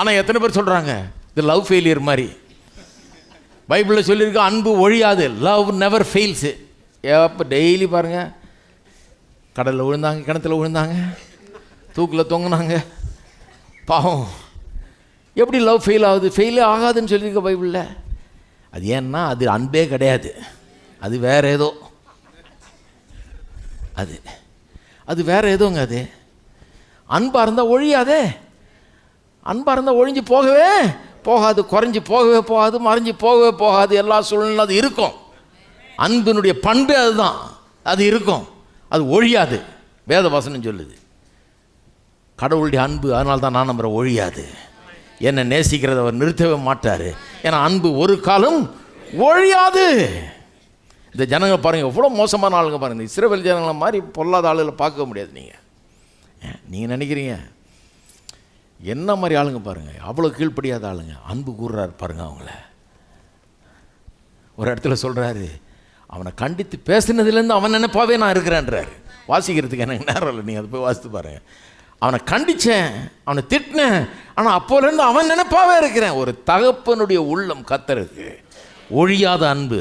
ஆனால் எத்தனை பேர் சொல்கிறாங்க இது லவ் ஃபெயிலியர் மாதிரி? பைபிளில் சொல்லியிருக்கு அன்பு ஒழியாது, லவ் நெவர் ஃபெயில்ஸு. எப்போ டெய்லி பாருங்கள், கடலில் விழுந்தாங்க, கிணத்துல விழுந்தாங்க, தூக்கில் தொங்குனாங்க, பாவம். எப்படி லவ் ஃபெயில் ஆகுது? ஃபெயிலே ஆகாதுன்னு சொல்லியிருக்க பைபிளில். அது ஏன்னா அது அன்பே கிடையாது, அது வேற ஏதோ, அது வேற ஏதோங்க. அது அன்பாக இருந்தால் ஒழியாதே, அன்பாக இருந்தால் ஒழிஞ்சு போகவே போகாது, குறைஞ்சி போகவே போகாது, மறைஞ்சி போகவே போகாது. எல்லா சூழ்நிலும் அது இருக்கும். அன்பினுடைய பண்பு அதுதான், அது இருக்கும், அது ஒழியாது. வேத வசனம் சொல்லுது கடவுளுடைய அன்பு, அதனால தான் நான் நம்புற ஒழியாது. என்னை நேசிக்கிறத அவர் நிறுத்தவே மாட்டார். ஏன்னா அன்பு ஒரு காலம் ஒழியாது. இந்த ஜனங்களை பாருங்கள், எவ்வளோ மோசமான ஆளுங்க பாருங்கள். இந்த இஸ்ரவேல் ஜனங்களை மாதிரி பொல்லாத ஆளுகளை பார்க்க முடியாது. நீங்கள் நினைக்கிறீங்க என்ன மாதிரி ஆளுங்க பாருங்கள், அவ்வளோ கீழ்ப்படியாத ஆளுங்க. அன்பு கூறுறாரு பாருங்கள் அவங்கள. ஒரு இடத்துல சொல்கிறாரு, அவனை கண்டித்து பேசினதுலேருந்து அவன் நினைப்பாவே நான் இருக்கிறேன்றார். வாசிக்கிறதுக்கு எனக்கு நேரம் இல்லை, நீங்கள் அதை போய் வாசித்து பாருங்கள். அவனை கண்டித்தேன், அவனை திட்டினேன், ஆனால் அப்போலேருந்து அவன் நினைப்பாவே இருக்கிறேன். ஒரு தகப்பனுடைய உள்ளம் கத்தருக்கு ஒழியாத அன்பு.